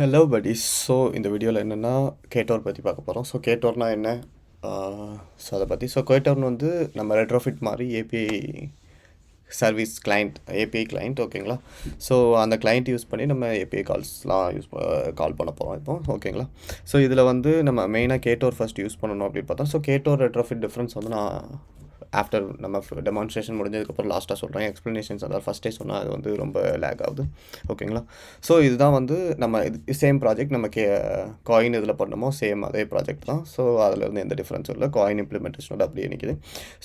Hello buddies. So இந்த வீடியோவில் என்னென்னா கேட்டோர் பற்றி பார்க்க போகிறோம். ஸோ கேட்டோர்னா என்ன? ஸோ அதை பற்றி கேட்டோர்னு வந்து நம்ம ரெட்ரோஃபிட் மாதிரி API service client, API client, ஓகேங்களா? ஸோ அந்த கிளைண்ட் யூஸ் பண்ணி நம்ம ஏபிஐ கால்ஸ்லாம் கால் பண்ண போகிறோம் இப்போ, ஓகேங்களா? ஸோ இதில் வந்து நம்ம மெயினாக கேட்டோர் ஃபஸ்ட் யூஸ் பண்ணணும் அப்படின்னு பார்த்தா, ஸோ கேட்டோர் ரெட்ரோஃபிட் டிஃப்ரென்ஸ் வந்து நான் ஆஃப்டர் நம்ம டெமான்ஸ்ட்ரேஷன் முடிஞ்சதுக்கப்புறம் லாஸ்ட்டாக சொல்கிறேன். எக்ஸ்ப்ளனேஷன்ஸ் அதாவது ஃபஸ்ட்டே சொன்னால் அது வந்து ரொம்ப லேக் ஆகுது, ஓகேங்களா? ஸோ இதுதான் வந்து நம்ம இது சேம் ப்ராஜெக்ட் நம்ம காயின் இதில் பண்ணமோ சேம் அதே ப்ராஜெக்ட் தான். ஸோ அதிலேருந்து எந்த டிஃப்ரென்ஸும் இல்லை. காயின் இம்ப்ளிமெண்டேஷனோட அப்படியே நிற்கிது.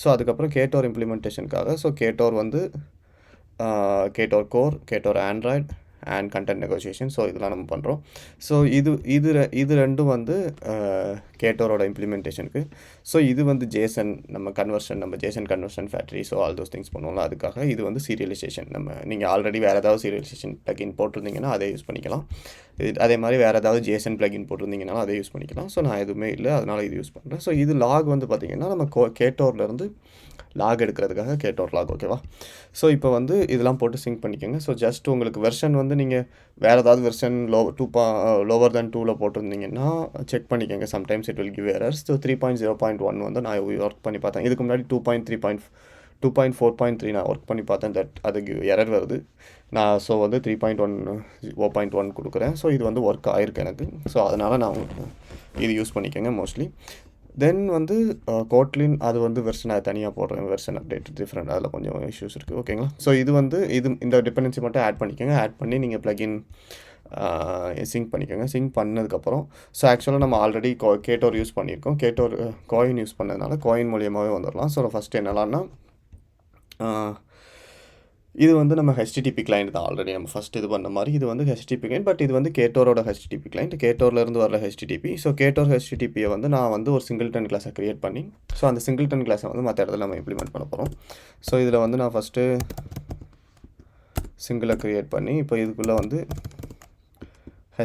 ஸோ அதுக்கப்புறம் கேட்டோர் இம்ப்ளிமெண்டேஷனுக்காக கேட்டோர் வந்து Ktor core, Ktor android and content negotiation. So இதெல்லாம் நம்ம பண்ணுறோம். ஸோ இது ரெண்டும் வந்து கேட்டோரோட இம்ப்ளிமெண்டேஷனுக்கு. ஸோ இது வந்து ஜேசன் நம்ம Jason conversion factory, so all those things பண்ணுவோம்ல, அதுக்காக. இது வந்து சீரியலைசேஷன். நீங்கள் ஆல்ரெடி வேறு ஏதாவது சீரியலைசேஷன் ப்ளகின் போட்டிருந்தீங்கன்னா அதை யூஸ் பண்ணிக்கலாம். அதே மாதிரி வேறு ஏதாவது ஜேசன் ப்ளகின் போட்டிருந்தீங்கனாலும் அதை யூஸ் பண்ணிக்கலாம். ஸோ நான் எதுவுமே இல்லை, அதனால் இது யூஸ் பண்ணுறேன். ஸோ இது லாக் வந்து பார்த்திங்கன்னா நம்ம கேட்டோர்லேருந்து லாக் எடுக்கிறதுக்காக கேட்டோர் லாக், ஓகேவா? ஸோ இப்போ வந்து இதெல்லாம் போட்டு சிங்க் பண்ணிக்கோங்க. ஸோ ஜஸ்ட் உங்களுக்கு வெர்ஷன் வந்து நீங்கள் வேறு ஏதாவது வெர்ஷன் லோவர் தேன் 2ல் போட்டிருந்தீங்கன்னா செக் பண்ணிக்கோங்க. Sometimes it will give errors. So 3.0.1 வந்து நான் ஒர்க் பண்ணி பார்த்தேன். இதுக்கு முன்னாடி 2.4.3 நான் ஒர்க் பண்ணி பார்த்தேன். அது எரர் வருது. நான் ஸோ வந்து 3.1 கொடுக்குறேன். ஸோ இது வந்து ஒர்க் ஆகிருக்கு எனக்கு. ஸோ அதனால் நான் இது யூஸ் பண்ணிக்கோங்க மோஸ்ட்லி. தென் வந்து கோட்லின், அது வந்து வெர்ஷன் அதை தனியாக போடுறேன். வெர்ஷன் அப்டேட் டிஃப்ரெண்ட், அதில் கொஞ்சம் இஷ்யூஸ் இருக்குது, ஓகேங்களா? ஸோ இது வந்து இந்த டிபெண்டன்சி மட்டும் ஆட் பண்ணிக்கோங்க. ஆட் பண்ணி நீங்கள் ப்ளகின் சிங்க் பண்ணிக்கோங்க. சிங்க் பண்ணதுக்கப்புறம் ஸோ ஆக்சுவலாக நம்ம ஆல்ரெடி கேட்டோர் யூஸ் பண்ணியிருக்கோம். கேட்டோர் காயின் யூஸ் பண்ணதுனால காயின் மூலியமாகவே வந்துடலாம். ஸோ ஃபஸ்ட்டு என்னலான்னா, இது வந்து நம்ம HTTP கிளைண்ட் தான். ஆல்ரெடி நம்ம ஃபஸ்ட் இது பண்ண மாதிரி இது வந்து HTTP கிளைண்ட். பட் இது வந்து கேட்டோரோட HTTP கிளைண்ட், கேட்டோர்லேருந்து வர HTTP. ஸோ கேட்டோர் HTTPயை வந்து நான் வந்து ஒரு சிங்கிள்டன் கிளாஸை க்ரியேட் பண்ணி, ஸோ அந்த சிங்கிள்டன் கிளாஸை வந்து மற்ற இடத்துல நம்ம இம்ப்ளிமெண்ட் பண்ண போகிறோம். ஸோ இதில் வந்து நான் ஃபஸ்ட்டு சிங்கிளை க்ரியேட் பண்ணி, இப்போ இதுக்குள்ளே வந்து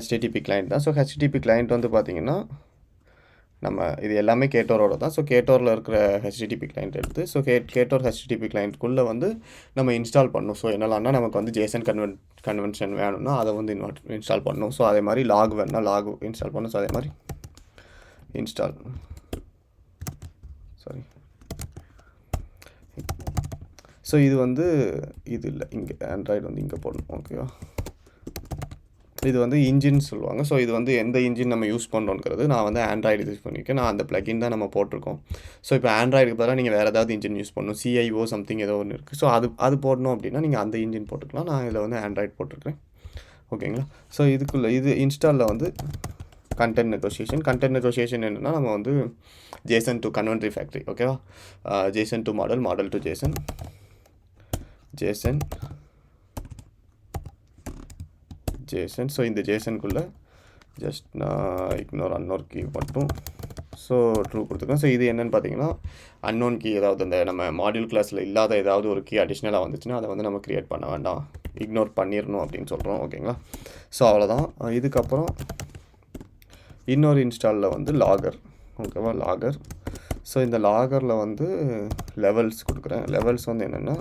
HTTP கிளைண்ட் தான். ஸோ HTTP கிளைண்ட் வந்து பார்த்திங்கன்னா நம்ம இது எல்லாமே கேட்டோரோட தான். ஸோ கேட்டோரில் இருக்கிற HTTP கிளைண்ட் எடுத்து, ஸோ கேட்டோர் HTTP கிளைண்ட்குள்ளே வந்து நம்ம இன்ஸ்டால் பண்ணணும். ஸோ என்னலான்னா, நமக்கு வந்து ஜேசன் கன்வென்ஷன் வேணும்னா அதை வந்து இன்ஸ்டால் பண்ணணும். ஸோ அதே மாதிரி லாக் வேணும்னா லாக் இன்ஸ்டால் பண்ணணும். ஸோ அதே மாதிரி ஸோ இது வந்து இது இல்லை, இங்கே ஆண்ட்ராய்டு வந்து இங்கே போடணும், ஓகேவா? இது வந்து இன்ஜின் சொல்லுவாங்க. ஸோ இது வந்து எந்த இன்ஜின் நம்ம யூஸ் பண்ணுறோங்கிறது நான் வந்து ஆண்ட்ராய்டு யூஸ் பண்ணியிருக்கேன். நான் அந்த ப்ளகின் தான் நம்ம போட்டிருக்கோம். ஸோ இப்போ ஆண்ட்ராய்டுக்கு பதிலாக நீங்கள் வேறு ஏதாவது இன்ஜின் யூஸ் பண்ணணும், CIO சம்திங் ஏதோ ஒன்று இருக்குது. ஸோ அது போடணும் அப்படின்னா நீங்கள் அந்த இன்ஜின் போட்டுக்கலாம். நான் இதில் வந்து ஆண்ட்ராய்டு போட்டிருக்கேன், ஓகேங்களா? ஸோ இதுக்குள்ளே இது இன்ஸ்டாலில் வந்து கண்டென்ட் நெகோசியேஷன் என்னென்னா, நம்ம வந்து ஜேசன் டு கன்வென்ட்ரி ஃபேக்ட்ரி, ஓகேவா? Jason to model to Jason. So இந்த ஜேசனுக்குள்ளே ஜஸ்ட் நான் இக்னோர் அன்னோன் கீ மட்டும் ஸோ ட்ரூ கொடுத்துருக்கேன். ஸோ இது என்னென்னு பார்த்தீங்கன்னா, அன்னோன் கீ ஏதாவது அந்த நம்ம மாடியூல் கிளாஸில் இல்லாத ஏதாவது ஒரு கீ அடிஷ்னலாக வந்துச்சுன்னா அதை வந்து நம்ம க்ரியேட் பண்ண வேண்டாம், இக்னோர் பண்ணிடணும் அப்படின்னு சொல்கிறோம், ஓகேங்களா? ஸோ அவ்வளோதான். இதுக்கப்புறம் இன்னொரு இன்ஸ்டாலில் வந்து லாகர், ஓகேவா? லாகர். ஸோ இந்த லாகரில் வந்து லெவல்ஸ் கொடுக்குறேன். லெவல்ஸ் வந்து என்னென்னா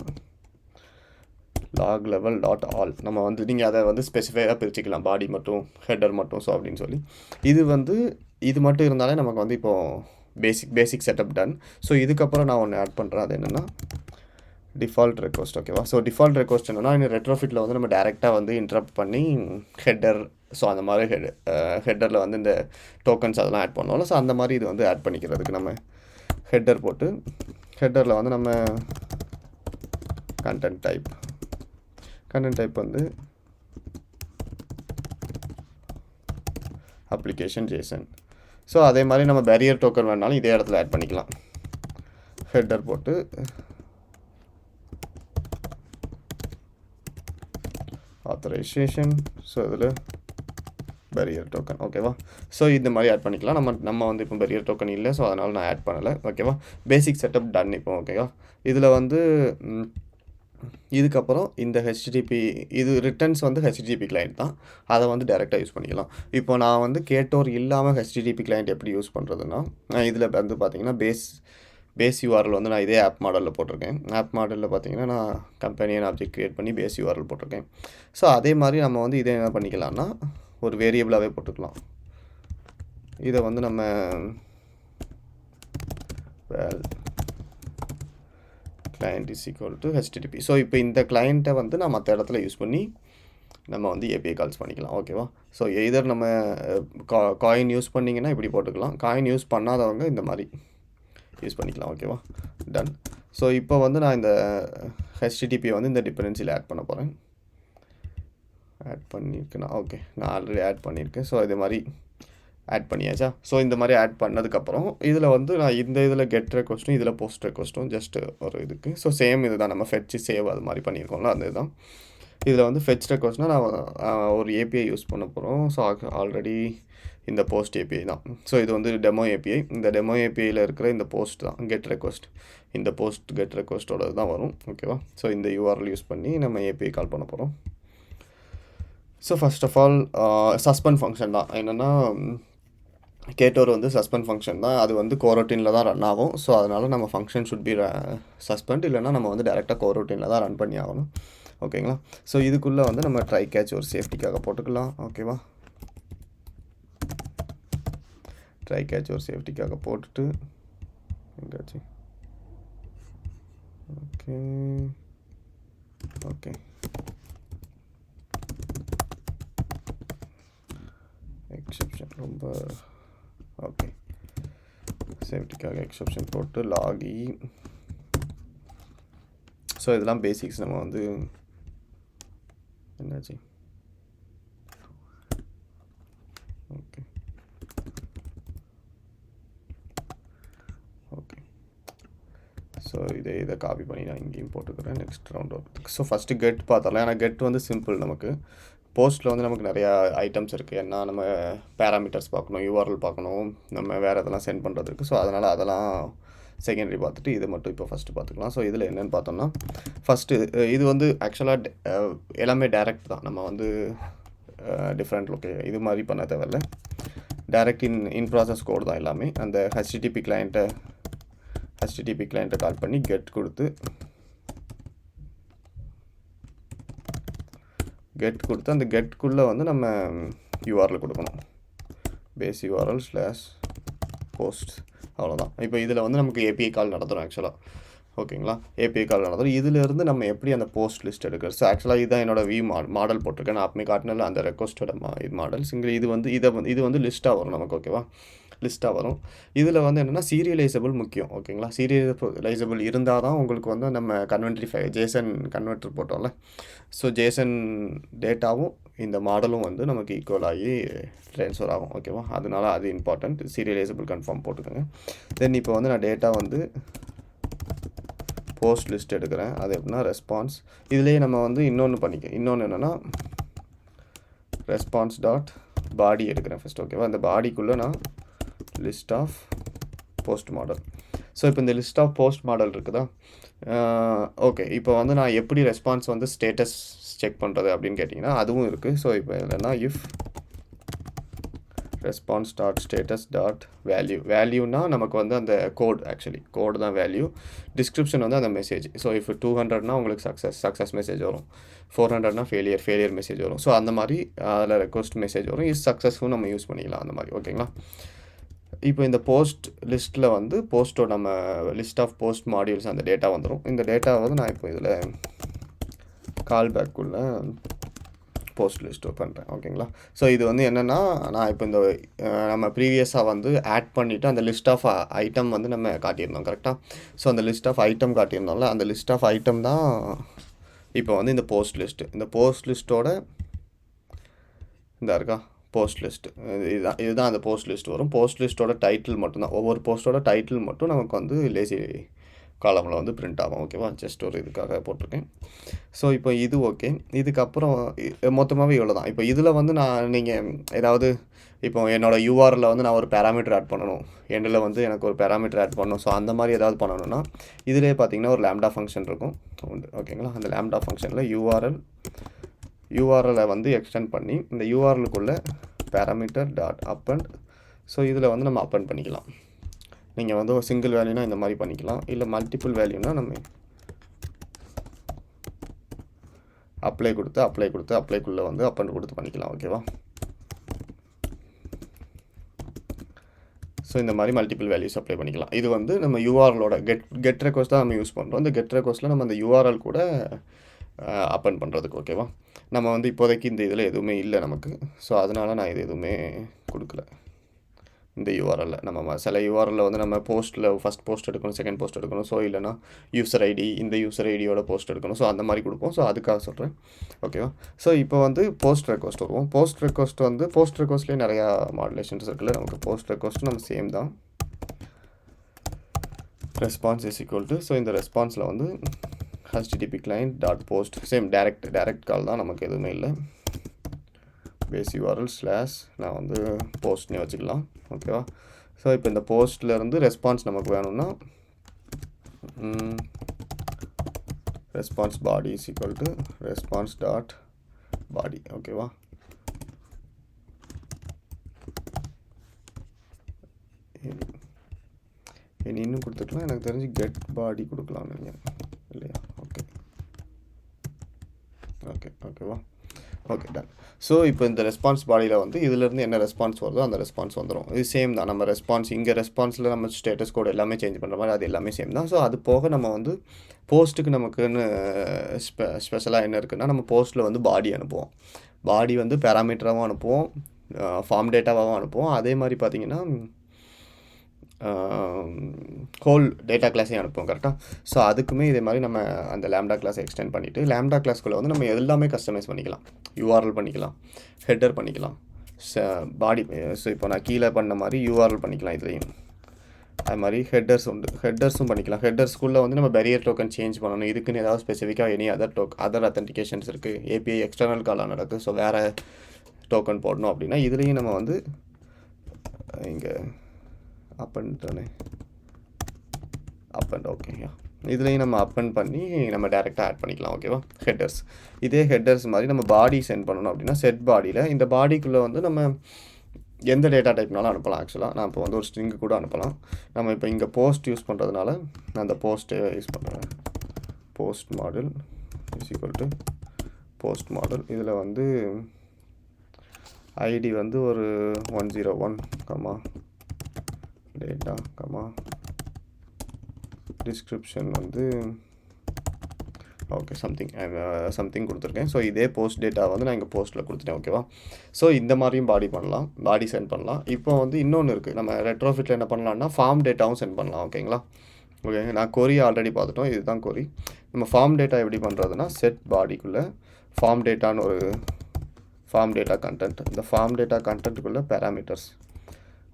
லாக் லெவல் டாட் ஆல். நம்ம வந்து நீங்கள் அதை வந்து ஸ்பெசிஃபையாக பிரிச்சுக்கலாம், பாடி மட்டும், ஹெட்டர் மட்டும், ஸோ அப்படின்னு சொல்லி. இது மட்டும் இருந்தாலே நமக்கு வந்து இப்போது பேசிக் செட்டப் டன். ஸோ இதுக்கப்புறம் நான் ஒன்று ஆட் பண்ணுறேன். அது என்னென்னா டிஃபால்ட் ரெக்வஸ்ட், ஓகேவா? ஸோ டிஃபால்ட் ரெக்வஸ்ட் என்னென்னா, இந்த ரெட்ரோஃபிட்டில் வந்து நம்ம டேரெக்டாக வந்து இன்டரப்ட் பண்ணி ஹெட்டர், ஸோ அந்த மாதிரி ஹெட்டரில் வந்து இந்த டோக்கன்ஸ் அதெல்லாம் ஆட் பண்ணுவோம்ல. ஸோ அந்த மாதிரி இது வந்து ஆட் பண்ணிக்கிறதுக்கு நம்ம ஹெட்டர் போட்டு, ஹெட்டரில் வந்து நம்ம கண்டென்ட் டைப் வந்து அப்ளிகேஷன் ஜேசன். ஸோ அதே மாதிரி நம்ம பேரியர் டோக்கன் வேணாலும் இதே இடத்துல ஆட் பண்ணிக்கலாம். ஹெட்டர் போட்டு ஆத்தரைசேஷன், ஸோ இதில் பேரியர் டோக்கன், ஓகேவா? ஸோ இந்த மாதிரி ஆட் பண்ணிக்கலாம். நம்ம வந்து இப்போ பேரியர் டோக்கன் இல்லை, ஸோ அதனால் நான் ஆட் பண்ணலை, ஓகேவா? பேசிக் செட்டப் டன் இப்போ, ஓகேவா? இதில் வந்து இதுக்கப்புறம் இந்த இது ரிட்டர்ன்ஸ் வந்து HTTP கிளைண்ட் தான், அதை வந்து டேரெக்டாக யூஸ் பண்ணிக்கலாம். இப்போ நான் வந்து கேட்டோர் இல்லாமல் HTTP கிளைண்ட் எப்படி யூஸ் பண்ணுறதுன்னா, இதில் வந்து பார்த்திங்கன்னா பேஸ் URL வந்து நான் இதே ஆப் மாடலில் போட்டிருக்கேன். ஆப் மாடலில் பார்த்திங்கன்னா நான் கம்பெனியன் ஆப்ஜெக்ட் க்ரியேட் பண்ணி பேஸ் URL போட்டிருக்கேன். ஸோ அதே மாதிரி நம்ம வந்து இதே என்ன பண்ணிக்கலாம்னா, ஒரு வேரியபிளாகவே போட்டுக்கலாம். இதை வந்து நம்ம val client is equal to HTTP. So இப்போ இந்த கிளைண்ட்டை வந்து நான் மற்ற இடத்துல யூஸ் பண்ணி நம்ம வந்து ஏபிஐ கால்ஸ் பண்ணிக்கலாம். ஓகேவா? ஸோ எய்தர் நம்ம காயின் யூஸ் பண்ணிங்கன்னா இப்படி போட்டுக்கலாம், காயின் யூஸ் பண்ணாதவங்க இந்த மாதிரி யூஸ் பண்ணிக்கலாம். ஓகேவா? டன். ஸோ இப்போ வந்து நான் இந்த ஹெச்டிடிபியை வந்து இந்த டிபெண்டன்சியில் ஆட் பண்ண போகிறேன். ஆட் பண்ணியிருக்கேன். ஓகே, நான் ஆல்ரெடி ஆட் பண்ணியிருக்கேன். ஸோ இது மாதிரி ஆட் பண்ணியாச்சா? ஸோ இந்த மாதிரி ஆட் பண்ணதுக்கப்புறம் இதில் வந்து நான் இந்த இதில் கெட் ரெக்வஸ்ட்டும் இதில் போஸ்ட் ரெக்வஸ்ட்டும் ஜஸ்ட் ஒரு இதுக்கு. ஸோ சேம் இது தான், நம்ம ஃபெட்ச் சேவ் அது மாதிரி பண்ணியிருக்கோம்ல, அந்த இதுதான். இதில் வந்து ஃபெட்ச் ரெக்வஸ்ட்னால் நான் ஒரு ஏபிஐ யூஸ் பண்ண போகிறோம். ஸோ ஆல்ரெடி இந்த போஸ்ட் ஏபிஐ தான். ஸோ இது வந்து டெமோ ஏபிஐ. இந்த டெமோ ஏபிஐயில் இருக்கிற இந்த போஸ்ட் தான் கெட் ரெக்வஸ்ட். இந்த போஸ்ட் கெட் ரெக்வஸ்ட்டோட தான் வரும். ஓகேவா? ஸோ இந்த யூஆர்எல் யூஸ் பண்ணி நம்ம ஏபிஐ கால் பண்ண போகிறோம். So first of all suspend function தான். என்னென்னா கேட்டோர் வந்து சஸ்பெண்ட் ஃபங்க்ஷன் தான். அது வந்து கோரோட்டினில் தான் ரன் ஆகும். ஸோ அதனால் நம்ம ஃபங்க்ஷன் ஷுட் பி சஸ்பெண்ட், இல்லைனா நம்ம வந்து டேரெக்டாக கோரோட்டினில் தான் ரன் பண்ணி ஆகணும். ஓகேங்களா? ஸோ இதுக்குள்ளே வந்து நம்ம ட்ரை கேட்ச் ஒரு சேஃப்டிக்காக போட்டுக்கலாம். ஓகேவா? ட்ரை கேட்ச் ஒரு சேஃப்டிக்காக போட்டுட்டு எங்காச்சு ஓகே ஓகே எக்ஸெப்ஷன் ரொம்ப ஓகே, சேஃப்டிக்காக எக்ஸெப்ஷன் போட்டு லாகி. ஸோ இதெல்லாம் பேசிக்ஸ். நம்ம வந்து என்னாச்சு ஓகே ஓகே ஸோ இதை காப்பி பண்ணி நான் இங்கேயும் போட்டுக்கிறேன் நெக்ஸ்ட் ரவுண்ட் வரதுக்கு. ஸோ ஃபஸ்ட்டு கெட் பார்த்தரலாம். ஏன்னா கெட் வந்து சிம்பிள். நமக்கு போஸ்ட்டில் வந்து நமக்கு நிறையா ஐட்டம்ஸ் இருக்குது. ஏன்னா நம்ம பேராமீட்டர்ஸ் பார்க்கணும், யூஆர்எல் பார்க்கணும், நம்ம வேறு இதெல்லாம் சென்ட் பண்ணுறது இருக்குது. ஸோ அதனால் அதெல்லாம் செகண்டரி பார்த்துட்டு இது மட்டும் இப்போ ஃபஸ்ட்டு பார்த்துக்கலாம். ஸோ இதில் என்னென்னு பார்த்தோம்னா ஃபஸ்ட்டு இது வந்து ஆக்சுவலாக எல்லாமே டேரெக்ட் தான். நம்ம வந்து டிஃப்ரெண்ட் இது மாதிரி பண்ண தேவையில்லை. டேரெக்ட் இன் ப்ராசஸ் கோட் தான் எல்லாமே. அந்த ஹெச்டிடிபி கிளைண்ட்டை கால் பண்ணி கெட் கொடுத்து அந்த கெட்குள்ளே வந்து நம்ம யூஆர்எல் கொடுக்கணும். பேஸ் யூஆர்எல் ஸ்லாஷ் போஸ்ட், அவ்வளோதான். இப்போ இதில் வந்து நமக்கு ஏபிஐ கால் நடத்துகிறோம் ஆக்சுவலாக. ஓகேங்களா? ஏபிஐ கால் நடத்துகிறோம். இதிலேருந்து நம்ம எப்படி அந்த போஸ்ட் லிஸ்ட் எடுக்கிறது? ஸோ ஆக்சுவலாக இதுதான் என்னோட மாடல் போட்டிருக்கேன். நான் அப்பமே காட்டினால அந்த ரெக்வஸ்ட்டோட இது மாடல் சிங்கிள். இது வந்து லிஸ்ட்டாக வரும் நமக்கு. ஓகேவா? லிஸ்ட்டாக வரும். இதில் வந்து என்னென்னா சீரியலைசபிள் முக்கியம். ஓகேங்களா? சீரியலைசபிள் இருந்தால் தான் உங்களுக்கு வந்து நம்ம கன்வென்ட்ரி ஜேசன் கன்வெர்ட்டர் போட்டோம்ல, ஸோ ஜேசன் டேட்டாவும் இந்த மாடலும் வந்து நமக்கு ஈக்குவல் ஆகி ட்ரான்ஸ்ஃபர் ஆகும். ஓகேவா? அதனால அது இம்பார்ட்டண்ட். சீரியலைசபிள் கன்ஃபார்ம் போட்டுக்கோங்க. தென் இப்போ வந்து நான் டேட்டா வந்து போஸ்ட் லிஸ்ட் எடுக்கிறேன். அது எப்படின்னா ரெஸ்பான்ஸ். இதுலேயே நம்ம வந்து இன்னொன்று என்னென்னா ரெஸ்பான்ஸ் டாட் பாடி எடுக்கிறேன் ஃபஸ்ட். ஓகேவா? அந்த பாடிக்குள்ளே நான் list of post model. So இப்போ இந்த லிஸ்ட் ஆஃப் போஸ்ட் மாடல் இருக்குதா? ஓகே, இப்போ வந்து நான் எப்படி ரெஸ்பான்ஸ் வந்து ஸ்டேட்டஸ் செக் பண்ணுறது அப்படின்னு கேட்டிங்கன்னா அதுவும் இருக்குது. ஸோ இப்போ இல்லைன்னா if response dot status dot வேல்யூனா நமக்கு வந்து அந்த கோடு தான் வேல்யூ. டிஸ்கிரிப்ஷன் வந்து அந்த மெசேஜ். ஸோ இப்போ 200னா உங்களுக்கு சக்ஸஸ் மெசேஜ் வரும், 400னா ஃபெயிலியர் மெசேஜ் வரும். ஸோ அந்த மாதிரி அதில் ரெக்வஸ்ட் மெசேஜ் வரும். இஸ் சக்ஸஸ்ஃபுல் நம்ம யூஸ் பண்ணிக்கலாம் அந்த மாதிரி. ஓகேங்களா? இப்போ இந்த போஸ்ட் லிஸ்ட்டில் வந்து போஸ்ட்டோட நம்ம லிஸ்ட் ஆஃப் போஸ்ட் மாடியூல்ஸ் அந்த டேட்டா வந்துடும். இந்த டேட்டாவை வந்து நான் இப்போ இதில் கால் பேக்குள்ளே போஸ்ட் லிஸ்ட்டு பண்ணுறேன். ஓகேங்களா? ஸோ இது வந்து என்னென்னா நான் இப்போ இந்த நம்ம ப்ரீவியஸாக வந்து ஆட் பண்ணிவிட்டு அந்த லிஸ்ட் ஆஃப் ஐட்டம் வந்து நம்ம காட்டியிருந்தோம் கரெக்டாக. ஸோ அந்த லிஸ்ட் ஆஃப் ஐட்டம் காட்டியிருந்தோம்ல, அந்த லிஸ்ட் ஆஃப் ஐட்டம் தான் இப்போ வந்து இந்த போஸ்ட் லிஸ்ட்டு. இந்த போஸ்ட் லிஸ்ட்டோட இந்த இருக்கா போஸ்ட் லிஸ்ட்டு, இதுதான் அந்த போஸ்ட் லிஸ்ட் வரும். போஸ்ட் லிஸ்ட்டோட டைட்டில் மட்டும்தான், ஒவ்வொரு போஸ்ட்டோட டைட்டில் மட்டும் நமக்கு வந்து லேசி காலமில் வந்து பிரிண்ட் ஆகும். ஓகேவா? ஜஸ்ட் ஒரு இதுக்காக போட்டிருக்கேன். ஸோ இப்போ இது ஓகே. இதுக்கப்புறம் மொத்தமாகவே இவ்வளோ தான். இப்போ இதில் வந்து நீங்கள் ஏதாவது இப்போ என்னோடய யூஆரில் வந்து நான் ஒரு பேராமீட்டர் ஆட் பண்ணணும், எண்டில் வந்து எனக்கு ஒரு பேராமீட்டர் ஆட் பண்ணணும். ஸோ அந்த மாதிரி ஏதாவது பண்ணணும்னா இதிலே பார்த்தீங்கன்னா ஒரு லேம்டா ஃபங்க்ஷன் இருக்கும் உண்டு. ஓகேங்களா? அந்த லேம்டா ஃபங்க்ஷனில் யூஆர்எலை வந்து எக்ஸ்டெண்ட் பண்ணி இந்த யூஆர்எலுக்குள்ளே பேராமீட்டர் டாட் அப்பண்ட். ஸோ இதில் வந்து நம்ம அப்பண்ட் பண்ணிக்கலாம். நீங்கள் வந்து ஒரு சிங்கிள் வேல்யூனா இந்த மாதிரி பண்ணிக்கலாம், இல்லை மல்டிபிள் வேல்யூனா நம்ம அப்ளைக்குள்ளே வந்து அப்பண்ட் கொடுத்து பண்ணிக்கலாம். ஓகேவா? ஸோ இந்த மாதிரி மல்டிபிள் வேல்யூஸ் அப்ளை பண்ணிக்கலாம். இது வந்து நம்ம யூஆர்எலோட கெட் ரெக்வஸ்ட் தான் நம்ம யூஸ் பண்ணுறோம். இந்த கெட் ரெக்வஸ்ட்டில் நம்ம அந்த யூஆர்எல் கூட அப்பன் பண்ணுறதுக்கு ஓகேவா. நம்ம வந்து இப்போதைக்கு இந்த இதில் எதுவுமே இல்லை நமக்கு. ஸோ அதனால் நான் இது எதுவுமே கொடுக்கல இந்த யூஆர்எல்ல. நம்ம சில யூஆர்எல்ல வந்து நம்ம போஸ்ட்டில் ஃபஸ்ட் போஸ்ட் எடுக்கணும், செகண்ட் போஸ்ட் எடுக்கணும். ஸோ இல்லைனா யூசர் ஐடி, இந்த யூசர் ஐடியோட போஸ்ட் எடுக்கணும். ஸோ அந்த மாதிரி கொடுப்போம். ஸோ அதுக்காக சொல்கிறேன் ஓகேவா. ஸோ இப்போ வந்து போஸ்ட் ரெக்வஸ்ட் வருவோம். போஸ்ட் ரெக்வஸ்ட்லேயே நிறையா மாடுலேஷன்ஸ் இருக்குல்ல. நமக்கு போஸ்ட் ரெக்வஸ்ட் நம்ம சேம் தான். Response is equal to, so இந்த ரெஸ்பான்ஸில் வந்து HTTP client dot post same direct கால் தான், நமக்கு எதுவுமே இல்லை. பேஸ் யூஆர்எல் ஸ்லாஷ் நான் வந்து போஸ்ட்னே வச்சுக்கலாம் ஓகேவா. ஸோ இப்போ இந்த போஸ்ட்லேருந்து ரெஸ்பான்ஸ் நமக்கு வேணும்னா response body is equal to response dot body ஓகேவா. இன்னும் கொடுத்துக்கலாம், எனக்கு தெரிஞ்சு கெட் பாடி கொடுக்கலாம் நீங்கள் இல்லையா. ஓகேவா. Okay done. ஸோ இப்போ இந்த ரெஸ்பான்ஸ் பாடியில் வந்து இதிலேருந்து என்ன ரெஸ்பான்ஸ் வருதோ அந்த ரெஸ்பான்ஸ் வந்துடும். இது சேம் தான். நம்ம ரெஸ்பான்ஸ் இங்கே ரெஸ்பான்ஸில் நம்ம ஸ்டேட்டஸ் கோட் எல்லாமே சேஞ்ச் பண்ணுற மாதிரி அது எல்லாமே சேம் தான். ஸோ அது போக நம்ம வந்து போஸ்ட்டுக்கு நமக்குன்னு ஸ்பெஷலாக என்ன இருக்குன்னா, நம்ம போஸ்ட்டில் வந்து பாடி அனுப்புவோம். பாடி வந்து பேராமீட்டராகவும் அனுப்புவோம், ஃபார்ம் டேட்டாவாகவும் அனுப்புவோம். அதே மாதிரி பார்த்திங்கன்னா ஹோல் டேட்டா கிளாஸையும் அனுப்புவோம் கரெக்டாக. ஸோ அதுக்குமே இதே மாதிரி நம்ம அந்த லேம்டா கிளாஸை எக்ஸ்டெண்ட் பண்ணிவிட்டு லேம்டா கிளாஸ்க்குள்ளே வந்து நம்ம எல்லாமே கஸ்டமைஸ் பண்ணிக்கலாம். யூஆர்எல் பண்ணிக்கலாம், ஹெட்டர் பண்ணிக்கலாம், பாடி. ஸோ இப்போ நான் கீழே பண்ண மாதிரி யூஆர்எல் பண்ணிக்கலாம். இதுலேயும் அது மாதிரி ஹெட்டர்ஸ் உண்டு, ஹெட்டர்ஸும் பண்ணிக்கலாம். ஹெட்டர்ஸ்குள்ளே வந்து நம்ம பேரியர் டோக்கன் சேஞ்ச் பண்ணணும். இதுக்குன்னு ஏதாவது ஸ்பெசிஃபிக்காக எனி அதர் அத்தன்டிகேஷன்ஸ் இருக்குது, ஏபிஐ எக்ஸ்டர்னல் காலாக நடக்குது. ஸோ வேறு டோக்கன் போடணும் அப்படின்னா இதுலேயும் நம்ம வந்து இங்கே அப்பன்ட்டானே ஓகேயா. இதுலேயும் நம்ம அப்பன் பண்ணி நம்ம டேரெக்டாக ஆட் பண்ணிக்கலாம் ஓகேவா. ஹெட்டர்ஸ் இதே ஹெட்டர்ஸ் மாதிரி நம்ம பாடி சென்ட் பண்ணணும் அப்படின்னா செட் பாடியில் இந்த பாடிக்குள்ளே வந்து நம்ம எந்த டேட்டா டைப்னாலும் அனுப்பலாம். ஆக்சுவலாக நான் இப்போ வந்து ஒரு ஸ்ட்ரிங்கு கூட அனுப்பலாம். நம்ம இப்போ இங்கே போஸ்ட் யூஸ் பண்ணுறதுனால நான் அந்த போஸ்ட்டே யூஸ் பண்ணுறேன். Post model is equal to post model. இதில் வந்து ஐடி வந்து ஒரு 101 டேட்டா டிஸ்கிரிப்ஷன் வந்து ஓகே சம்திங் கொடுத்துருக்கேன். ஸோ இதே போஸ்ட் டேட்டா வந்து நான் இங்கே போஸ்ட்டில் கொடுத்துட்டேன் ஓகேவா. ஸோ இந்த மாதிரியும் பாடி சென்ட் பண்ணலாம். இப்போ வந்து இன்னொன்று இருக்குது, நம்ம ரெட்ரோஃபிட்டில் என்ன பண்ணலாம்னா ஃபார்ம் டேட்டாவும் சென்ட் பண்ணலாம் ஓகேங்களா. ஓகே, நான் கொரி ஆல்ரெடி பார்த்துட்டோம், இதுதான் கொரி. நம்ம ஃபார்ம் டேட்டா எப்படி பண்ணுறதுனா செட் பாடிக்குள்ளே ஃபார்ம் டேட்டான்னு ஒரு ஃபார்ம் டேட்டா கண்டென்ட், இந்த ஃபார்ம் டேட்டா கண்டென்ட்டுக்குள்ளே பேராமீட்டர்ஸ்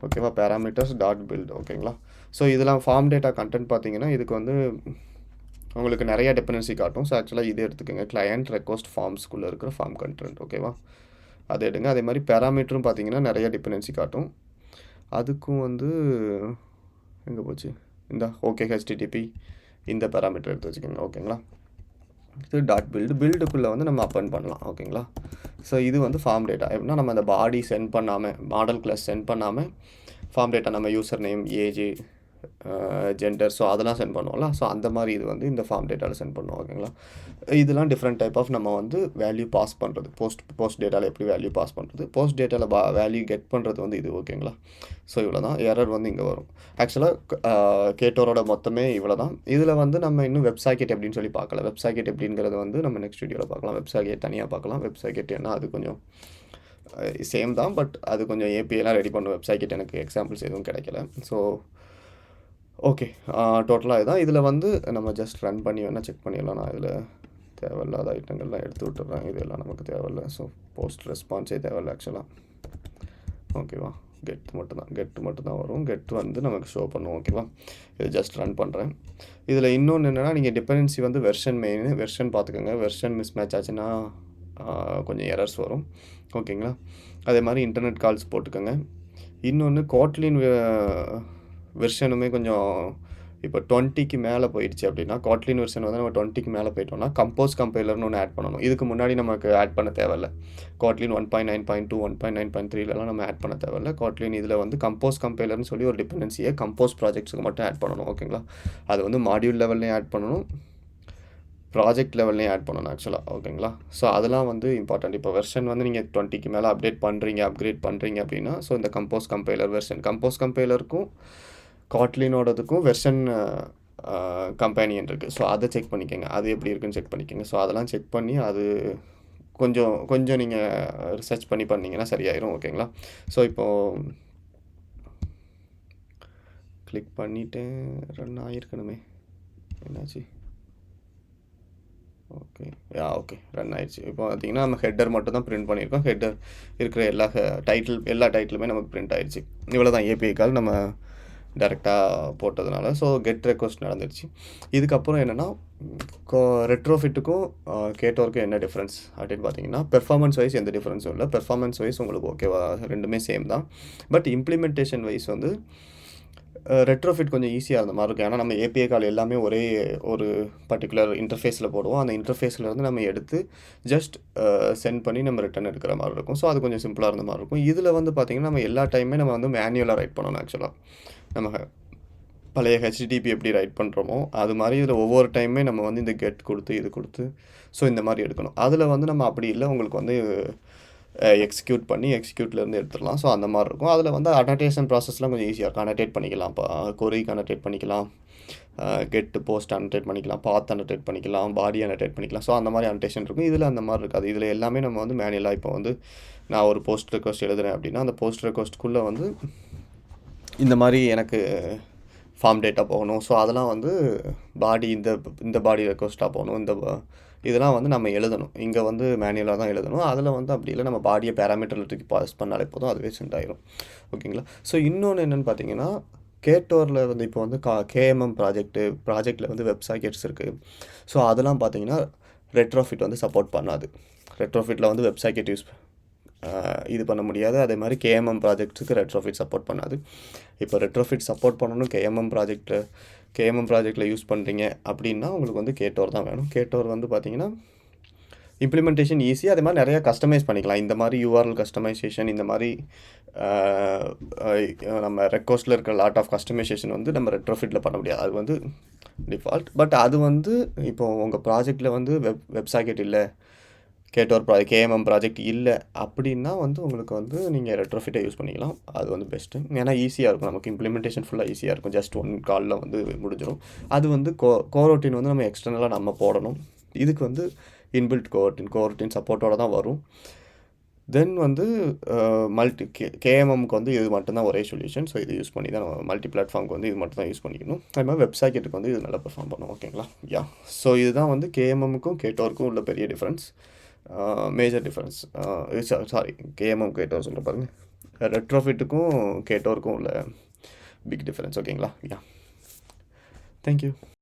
ஓகேவா, பேராமீட்டர்ஸ் டாட் பில்ட் ஓகேங்களா. ஸோ இதெல்லாம் ஃபார்ம் டேட்டா கண்டென்ட் பார்த்தீங்கன்னா இதுக்கு வந்து உங்களுக்கு நிறையா டிபெண்டன்சி காட்டும். ஸோ ஆக்சுவலாக இது எடுத்துக்கோங்க, கிளையண்ட் ரெக்வஸ்ட் ஃபார்ம்ஸ்குள்ளே இருக்கிற ஃபார்ம் கண்டென்ட் ஓகேவா, அதை எடுங்க. அதே மாதிரி பேராமீட்டரும் பார்த்தீங்கன்னா நிறையா டிபெண்டன்சி காட்டும். அதுக்கும் வந்து எங்கே போச்சு இந்த ஓகே HTTP இந்த பேராமீட்டர் எடுத்து வச்சுக்கோங்க ஓகேங்களா. இது டாட் பில்டுக்குள்ளே வந்து நம்ம அப்பன் பண்ணலாம் ஓகேங்களா. ஸோ இது வந்து ஃபார்ம் டேட்டா எப்படின்னா நம்ம அந்த பாடி சென்ட் பண்ணாமல், மாடல் கிளாஸ் சென்ட் பண்ணாமல் ஃபார்ம் டேட்டா நம்ம user name, age, gender, so அதெல்லாம் சென்ட் பண்ணுவோம்ல. ஸோ அந்த மாதிரி இது வந்து இந்த ஃபார்ம் டேட்டாவில் சென்ட் பண்ணுவோம் ஓகேங்களா. இதெல்லாம் டிஃப்ரெண்ட் டைப் ஆஃப் நம்ம வந்து வேல்யூ பாஸ் பண்ணுறது. போஸ்ட் டேட்டாவில் எப்படி வேல்யூ பாஸ் பண்ணுறது, போஸ்ட் டேட்டாவில் வேல்யூ கெட் பண்ணுறது வந்து இது ஓகேங்களா. ஸோ இவ்வளோ தான். எரர் வந்து இங்கே வரும். ஆக்சுவலாக கேட்டோரோட மொத்தமே இவ்வளோ தான். இதில் வந்து நம்ம இன்னும் வெப்சாக்கெட் எப்படின்னு சொல்லி பார்க்கல. வெப்சாக்கெட் எப்படிங்கிறது வந்து நம்ம நெக்ஸ்ட் வீடியோவில் பார்க்கலாம். வெப்சாக்கெட் தனியாக பார்க்கலாம். வெப்சாக்கெட் ஏன்னா அது கொஞ்சம் சேம் தான், பட் அது கொஞ்சம் ஏபிஐலாம் ரெடி பண்ணும். வெப்சாக்கெட் எனக்கு எக்ஸாம்பிள்ஸ் எதுவும் கிடைக்கல. ஸோ ஓகே, டோட்டலாக இதுதான். இதில் வந்து நம்ம ஜஸ்ட் ரன் பண்ணி வேணால் செக் பண்ணிடலாம். நான் இதில் தேவையில்லாத ஐட்டங்கள்லாம் எடுத்து விட்டுறேன், இதெல்லாம் நமக்கு தேவையில்லை. ஸோ போஸ்ட் ரெஸ்பான்ஸே தேவையில்லை ஆக்சுவலாக ஓகேவா. கெட் மட்டும்தான் வரும். கெட் வந்து நமக்கு ஷோ பண்ணுவோம் ஓகேவா. இது ஜஸ்ட் ரன் பண்ணுறேன். இதில் இன்னொன்று என்னென்னா, நீங்கள் டிபெண்டன்சி வந்து வெர்ஷன் பார்த்துக்கோங்க. வெர்ஷன் மிஸ் மேட்ச் ஆச்சுன்னா கொஞ்சம் எரர்ஸ் வரும் ஓகேங்களா. அதே மாதிரி இன்டர்நெட் கால்ஸ் போட்டுக்கோங்க. இன்னொன்று கோட்லின் வெர்ஷனுமே கொஞ்சம் இப்போ 20க்கு மேலே போயிடுச்சு அப்படின்னா, கோட்லின் வெர்ஷன் வந்து நம்ம 20க்கு மேலே போயிட்டோம்னா கம்போஸ் கம்பைலர்னு ஒன்று ஆட் பண்ணணும். இதுக்கு முன்னாடி நமக்கு ஆட் பண்ண தேவையில்லை. கோட்லின் 1.9.2 1.9.3லலாம் நம்ம ஆட் பண்ண தேவையில்லை. கோட்லின் இதில் வந்து கம்போஸ் கம்பைலர்னு சொல்லி ஒரு டிபெண்டன்சியை கம்போஸ் ப்ராஜெக்ட்ஸுக்கு மட்டும் ஆட் பண்ணணும் ஓகேங்களா. அது வந்து மாடியூல் லெவல்லையும் ஆட் பண்ணணும், ப்ராஜெக்ட் லெவல்லையும் ஆட் பண்ணணும் ஆக்சுவலாக. ஓகேங்களா? ஸோ அதெல்லாம் வந்து இம்பார்ட்டன்ட். இப்போ வெர்ஷன் வந்து நீங்கள் 20க்கு மேலே அப்டேட் பண்ணுறீங்க, அப்கிரேட் பண்ணுறீங்க அப்படின்னா, ஸோ இந்த கம்பைலர் வெர்ஷன் கம்பைலருக்கும் காட்லினோடதுக்கும் வெர்ஷன் கம்பேனியன் இருக்குது. ஸோ அதை செக் பண்ணிக்கோங்க. அது எப்படி இருக்குன்னு செக் பண்ணிக்கோங்க. ஸோ அதெல்லாம் செக் பண்ணி அது கொஞ்சம் கொஞ்சம் நீங்கள் ரிசர்ச் பண்ணி பண்ணிங்கன்னா சரியாயிரும். ஓகேங்களா? ஸோ இப்போது கிளிக் பண்ணிவிட்டேன். ரன் ஆகிருக்கணுமே, என்னாச்சு? ஓகே, ஓகே, ரன் ஆயிடுச்சு. இப்போ பார்த்தீங்கன்னா நம்ம ஹெட்டர் மட்டும் தான் பிரிண்ட் பண்ணியிருக்கோம். ஹெட்டர் இருக்கிற எல்லா டைட்டிலுமே நமக்கு பிரிண்ட் ஆயிடுச்சு. இவ்வளோ தான் ஏபிஐ கால் நம்ம டேரெக்டாக போட்டதுனால. ஸோ கெட் ரெக்வஸ்ட் நடந்துருச்சு. இதுக்கப்புறம் என்னென்னா ரெட்ரோஃபிட்டுக்கும் கேட்டோருக்கும் என்ன டிஃப்ரென்ஸ் அப்படின்னு பார்த்தீங்கன்னா, பெர்ஃபார்மன்ஸ் வைஸ் எந்த டிஃப்ரென்ஸும் இல்லை. பெர்ஃபார்மன்ஸ் வைஸ் உங்களுக்கு ஓகேவா, ரெண்டுமே சேம் தான். பட் இம்ப்ளிமெண்டேஷன் வைஸ் வந்து ரெட்ரோஃபிட் கொஞ்சம் ஈஸியாக இருந்த மாதிரி இருக்கும். ஏன்னா நம்ம ஏபிஐ கால் எல்லாமே ஒரே ஒரு பர்டிகுலர் இன்டர்ஃபேஸில் போடுவோம். அந்த இன்டர்ஃபேஸ்லேருந்து நம்ம எடுத்து ஜஸ்ட் சென்ட் பண்ணி நம்ம ரிட்டன் எடுக்கிற மாதிரி இருக்கும். ஸோ அது கொஞ்சம் சிம்பிளாக இருந்த மாதிரி இருக்கும். இதில் வந்து பார்த்திங்கன்னா நம்ம எல்லா டைமே நம்ம வந்து மேனுவலாக ரைட் பண்ணணும் ஆக்சுவலாக. நம்ம பழைய ஹெச்டிடிபி எப்படி ரைட் பண்ணுறோமோ அது மாதிரி இதில் ஒவ்வொரு டைமே நம்ம வந்து இந்த கெட் கொடுத்து இது கொடுத்து ஸோ இந்த மாதிரி எடுக்கணும். அதில் வந்து நம்ம அப்படி இல்லை, உங்களுக்கு வந்து எக்ஸிக்யூட் பண்ணி எக்ஸிக்யூட்லேருந்து எடுத்துடலாம். ஸோ அந்த மாதிரி இருக்கும். அதில் வந்து அனடேஷன் ப்ராசஸ்லாம் கொஞ்சம் ஈஸியாக இருக்கும். அனடேட் பண்ணிக்கலாம், இப்போ கொரிக்கு அனடேட் பண்ணிக்கலாம், கெட்டு போஸ்ட் அனடேட் பண்ணிக்கலாம், பாத் அனடேட் பண்ணிக்கலாம், பாடி அனடேட் பண்ணிக்கலாம். ஸோ அந்த மாதிரி அனடேஷன் இருக்கும். இதில் அந்த மாதிரி இருக்காது. இதில் எல்லாமே நம்ம வந்து மேனுவலாக இப்போ வந்து நான் ஒரு போஸ்ட் ரெக்வஸ்ட் எழுதுறேன் அப்படின்னா அந்த போஸ்ட் ரெக்வஸ்ட்டுக்குள்ளே வந்து இந்த மாதிரி எனக்கு ஃபார்ம் டேட்டா போகணும். ஸோ அதெல்லாம் வந்து பாடி இந்த பாடி ரெக்வஸ்ட்டாக போகணும். இதெல்லாம் வந்து நம்ம எழுதணும். இங்கே வந்து மேனுவலாக தான் எழுதணும். அதில் வந்து அப்படி இல்லை, நம்ம பாடியை பேராமீட்டரில் தூக்கி பாஸ் பண்ணாலே போதும், அதுவே சென்ட் ஆயிரும். ஓகேங்களா? ஸோ இன்னொன்று என்னென்னு பார்த்தீங்கன்னா, கேட்டோரில் வந்து இப்போ வந்து கேஎம்எம் ப்ராஜெக்டில் வந்து வெப் சாக்கெட்ஸ் இருக்குது. ஸோ அதெல்லாம் பார்த்தீங்கன்னா ரெட்ரோஃபிட் வந்து சப்போர்ட் பண்ணாது. ரெட்ரோஃபிட்டில் வந்து வெப் சாக்கெட் இது பண்ண முடியாது. அதே மாதிரி கேஎம்எம் ப்ராஜெக்ட்ஸுக்கு ரெட்ரோஃபிட் சப்போர்ட் பண்ணாது. இப்போ ரெட்ரோஃபிட் சப்போர்ட் பண்ணணும் கேஎம்எம் ப்ராஜெக்டில் யூஸ் பண்ணுறீங்க அப்படின்னா உங்களுக்கு வந்து கேட்டோர் தான் வேணும். கேட்டோர் வந்து பார்த்தீங்கன்னா இம்ப்ளிமெண்டேஷன் ஈஸி. அதே மாதிரி நிறையா கஸ்டமைஸ் பண்ணிக்கலாம். இந்த மாதிரி யூஆர்எல் கஸ்டமைசேஷன், இந்த மாதிரி நம்ம ரெக்வஸ்ட்டில் இருக்கிற லாட் ஆஃப் கஸ்டமைசேஷன் வந்து நம்ம ரெட்ரோஃபிட்டில் பண்ண முடியாது. அது வந்து டிஃபால்ட். பட் அது வந்து இப்போது உங்கள் ப்ராஜெக்டில் வந்து வெப் சாக்கெட் இல்லை, கேஎம்எம் ப்ராஜெக்ட் இல்லை அப்படின்னா வந்து உங்களுக்கு வந்து நீங்கள் ரெட்ரோஃபிட்டை யூஸ் பண்ணிக்கலாம். அது வந்து பெஸ்ட்டு. ஏன்னா ஈஸியாக இருக்கும், நமக்கு இம்ப்ளிமெண்டேஷன் ஃபுல்லாக ஈஸியாக இருக்கும். ஜஸ்ட் ஒன் காலில் வந்து முடிஞ்சிடும். அது வந்து கோரோட்டின் வந்து நம்ம எக்ஸ்டர்னலாக நம்ம போடணும். இதுக்கு வந்து இன்பில்ட் கோரோட்டின் சப்போர்ட்டோடு தான் வரும். தென் வந்து கேஎம்எம்க்கு வந்து இது மட்டும்தான் ஒரே சொல்யூஷன். ஸோ இது யூஸ் பண்ணி தான் நம்ம மல்டி பிளாட்ஃபார்முக்கு வந்து இது மட்டும் தான் யூஸ் பண்ணிக்கணும். அது மாதிரி வெப் சாக்கெட்டுக்கு வந்து இது நல்லா பெர்ஃபார்ம் பண்ணும். ஓகேங்களா? ஸோ இதுதான் வந்து கேஎம்எம்முக்கும் கேட்டோருக்கும் உள்ள பெரிய டிஃப்ரென்ஸ், மேஜர் டிஃப்ரென்ஸ். கேஎம்எம் கேட்டோர் சொல்ல பாருங்கள். ரெட்ரோஃபிட்டுக்கும் கேட்டோருக்கும் உள்ள பிக் டிஃப்ரென்ஸ். ஓகேங்களா? தேங்க்யூ.